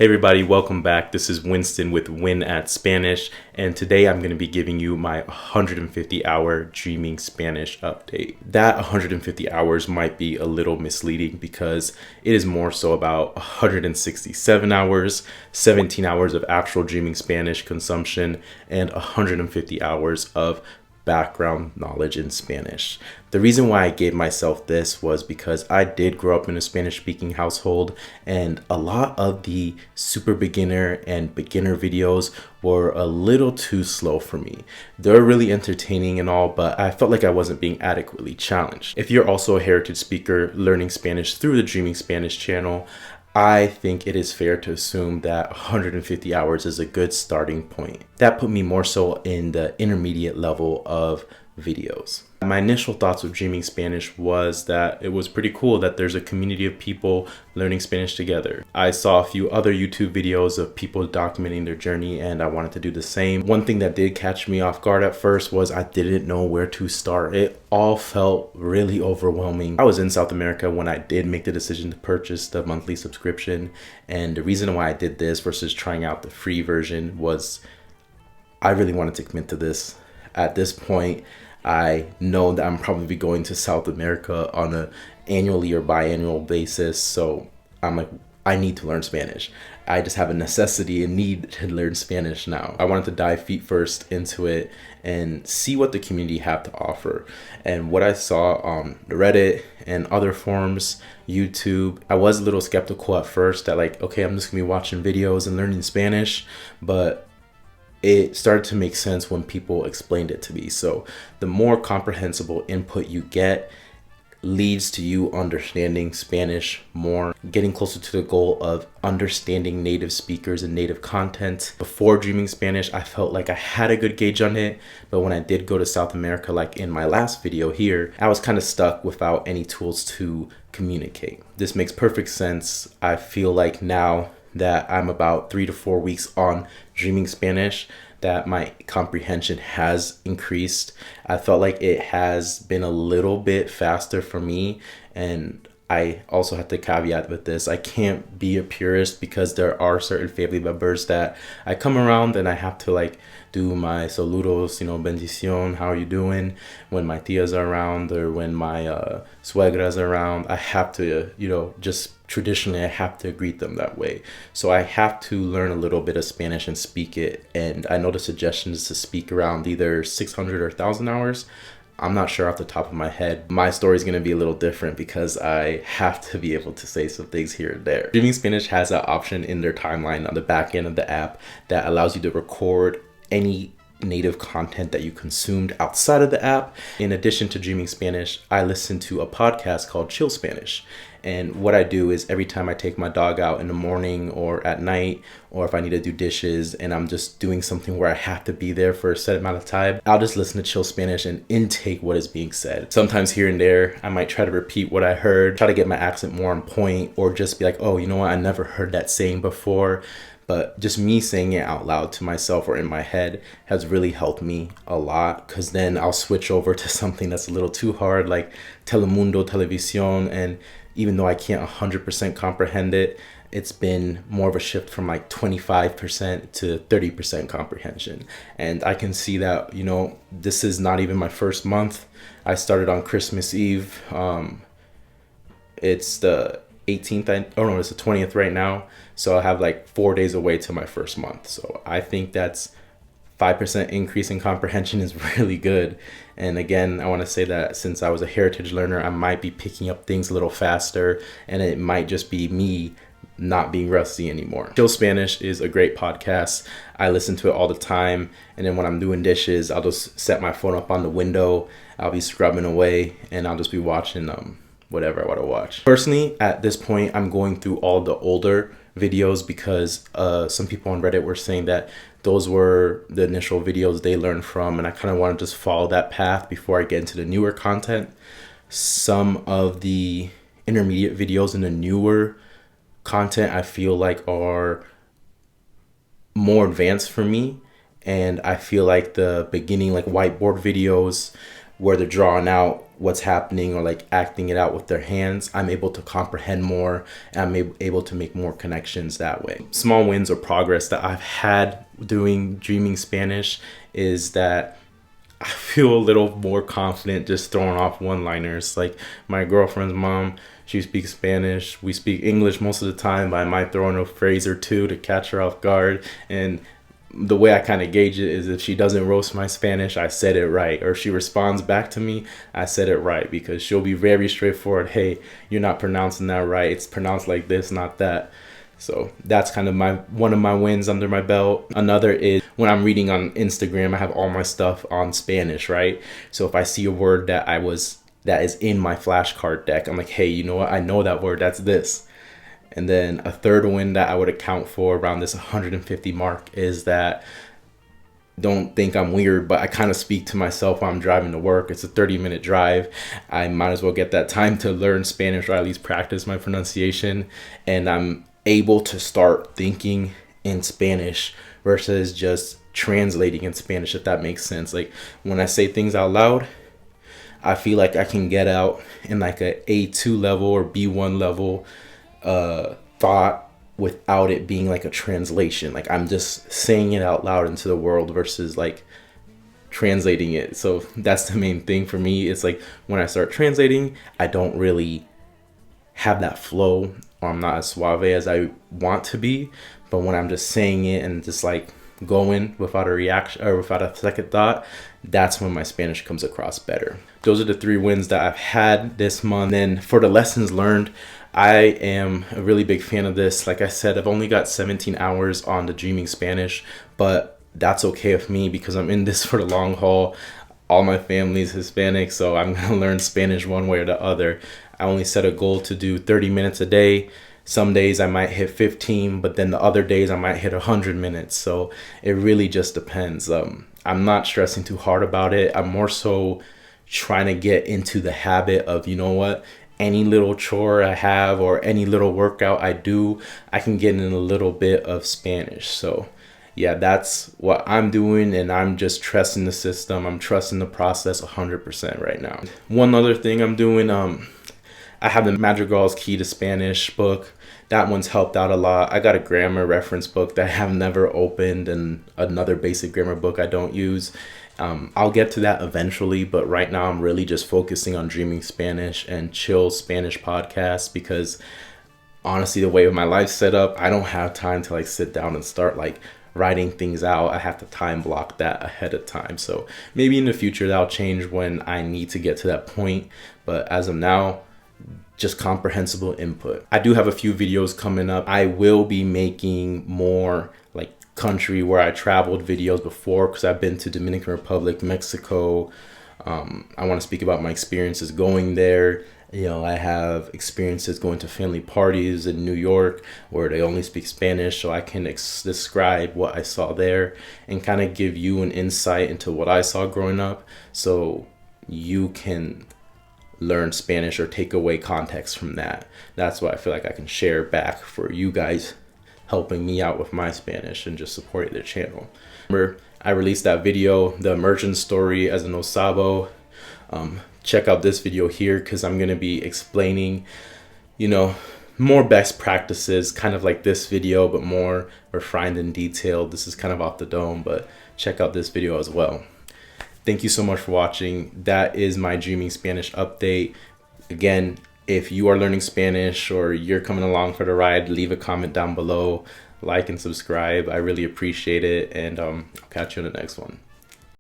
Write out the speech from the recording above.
Hey everybody, welcome back. This is Winston with Win at Spanish, and today I'm going to be giving you my 150-hour Dreaming Spanish update. That 150 hours might be a little misleading because it is more so about 167 hours, 17 hours of actual Dreaming Spanish consumption, and 150 hours of background knowledge in Spanish. The reason why I gave myself this was because I did grow up in a Spanish speaking household, and a lot of the super beginner and beginner videos were a little too slow for me. They're really entertaining and all, but I felt like I wasn't being adequately challenged. If you're also a heritage speaker learning Spanish through the Dreaming Spanish channel, I think it is fair to assume that 150 hours is a good starting point. That put me more so in the intermediate level of videos. My initial thoughts with Dreaming Spanish was that it was pretty cool that there's a community of people learning Spanish together. I saw a few other YouTube videos of people documenting their journey, and I wanted to do the same. One thing that did catch me off guard at first was I didn't know where to start. It all felt really overwhelming. I was in South America when I did make the decision to purchase the monthly subscription, and the reason why I did this versus trying out the free version was I really wanted to commit to this. At this point, I know that I'm probably going to South America on a annually or biannual basis, so I'm like, I need to learn Spanish. I just have a necessity and need to learn Spanish now. I wanted to dive feet first into it and see what the community have to offer. And what I saw on Reddit and other forums, YouTube, I was a little skeptical at first that like, okay, I'm just gonna be watching videos and learning Spanish, but it started to make sense when people explained it to me. So the more comprehensible input you get leads to you understanding Spanish more, getting closer to the goal of understanding native speakers and native content. Before Dreaming Spanish, I felt like I had a good gauge on it, but when I did go to South America, like in my last video here, I was kind of stuck without any tools to communicate. This makes perfect sense. I feel like now that I'm about 3 to 4 weeks on Dreaming Spanish, that my comprehension has increased. I felt like it has been a little bit faster for me, and I also have to caveat with this, I can't be a purist because there are certain family members that I come around and I have to like do my saludos, bendición, how are you doing? When my tias are around or when my suegras are around, I have to, just traditionally I have to greet them that way. So I have to learn a little bit of Spanish and speak it. And I know the suggestion is to speak around either 600 or 1,000 hours. I'm not sure off the top of my head. My story is going to be a little different because I have to be able to say some things here and there. Dreaming Spanish has an option in their timeline on the back end of the app that allows you to record any native content that you consumed outside of the app. In addition to Dreaming Spanish, I listen to a podcast called Chill Spanish. And what I do is every time I take my dog out in the morning or at night, or if I need to do dishes and I'm just doing something where I have to be there for a set amount of time, I'll just listen to Chill Spanish and intake what is being said. Sometimes here and there, I might try to repeat what I heard, try to get my accent more on point, or just be like, oh, you know what? I never heard that saying before. But just me saying it out loud to myself or in my head has really helped me a lot, because then I'll switch over to something that's a little too hard, like Telemundo, Televisión, and even though I can't 100% comprehend it, it's been more of a shift from like 25% to 30% comprehension. And I can see that, this is not even my first month. I started on Christmas Eve. It's the 18th, it's the 20th right now. So I have like 4 days away to my first month. So I think that's 5% increase in comprehension is really good. And again, I want to say that since I was a heritage learner, I might be picking up things a little faster, and it might just be me not being rusty anymore. Chill Spanish is a great podcast. I listen to it all the time. And then when I'm doing dishes, I'll just set my phone up on the window. I'll be scrubbing away and I'll just be watching whatever I want to watch. Personally, at this point, I'm going through all the older videos because some people on Reddit were saying that those were the initial videos they learned from, and I kind of want to just follow that path before I get into the newer content. Some of the intermediate videos and the newer content I feel like are more advanced for me, and I feel like the beginning like whiteboard videos where they're drawing out what's happening or like acting it out with their hands, I'm able to comprehend more and I'm able to make more connections that way. Small wins or progress that I've had doing Dreaming Spanish is that I feel a little more confident just throwing off one-liners. Like my girlfriend's mom, she speaks Spanish. We speak English most of the time, but I might throw in a phrase or two to catch her off guard. And the way I kind of gauge it is if she doesn't roast my Spanish, I said it right. Or if she responds back to me, I said it right, because she'll be very straightforward. Hey, you're not pronouncing that right. It's pronounced like this, not that. So that's kind of one of my wins under my belt. Another is when I'm reading on Instagram, I have all my stuff on Spanish, right? So if I see a word that is in my flashcard deck, I'm like, hey, you know what? I know that word. That's this. And then a third win that I would account for around this 150 mark is that, don't think I'm weird, but I kind of speak to myself while I'm driving to work. It's a 30-minute drive. I might as well get that time to learn Spanish, or at least practice my pronunciation. And I'm able to start thinking in Spanish versus just translating in Spanish, if that makes sense. Like when I say things out loud, I feel like I can get out in like a A2 level or B1 level thought without it being like a translation. Like I'm just saying it out loud into the world versus like translating it. So that's the main thing for me. It's like when I start translating, I don't really have that flow, or I'm not as suave as I want to be. But when I'm just saying it and just like going without a reaction or without a second thought, that's when my Spanish comes across better. Those are the 3 wins that I've had this month. And for the lessons learned, I am a really big fan of this. Like I said, I've only got 17 hours on the Dreaming Spanish, but that's okay with me because I'm in this for the long haul. All my family's Hispanic, so I'm gonna learn Spanish one way or the other. I only set a goal to do 30 minutes a day. Some days I might hit 15, but then the other days I might hit 100 minutes. So it really just depends. I'm not stressing too hard about it. I'm more so trying to get into the habit of, you know what, any little chore I have or any little workout I do, I can get in a little bit of Spanish. So yeah, that's what I'm doing, and I'm just trusting the system. I'm trusting the process 100% right now. One other thing I'm doing, I have the Madrigal's Key to Spanish book. That one's helped out a lot. I got a grammar reference book that I have never opened, and another basic grammar book I don't use. I'll get to that eventually, but right now I'm really just focusing on Dreaming Spanish and Chill Spanish podcasts, because honestly, the way my life's set up, I don't have time to like sit down and start like writing things out. I have to time block that ahead of time. So maybe in the future that'll change when I need to get to that point. But as of now, just comprehensible input. I do have a few videos coming up. I will be making more like country where I traveled videos before, because I've been to Dominican Republic, Mexico. I want to speak about my experiences going there. You know, I have experiences going to family parties in New York where they only speak Spanish, so I can describe what I saw there and kind of give you an insight into what I saw growing up, so you can learn Spanish or take away context from that. That's what I feel like I can share back for you guys, helping me out with my Spanish and just supporting the channel. Remember, I released that video, the immersion story as an Osabo. Check out this video here, because I'm going to be explaining, you know, more best practices, kind of like this video, but more refined and detailed. This is kind of off the dome, but check out this video as well. Thank you so much for watching. That is my Dreaming Spanish update. Again, if you are learning Spanish or you're coming along for the ride, leave a comment down below, like and subscribe. I really appreciate it, and I'll catch you in the next one.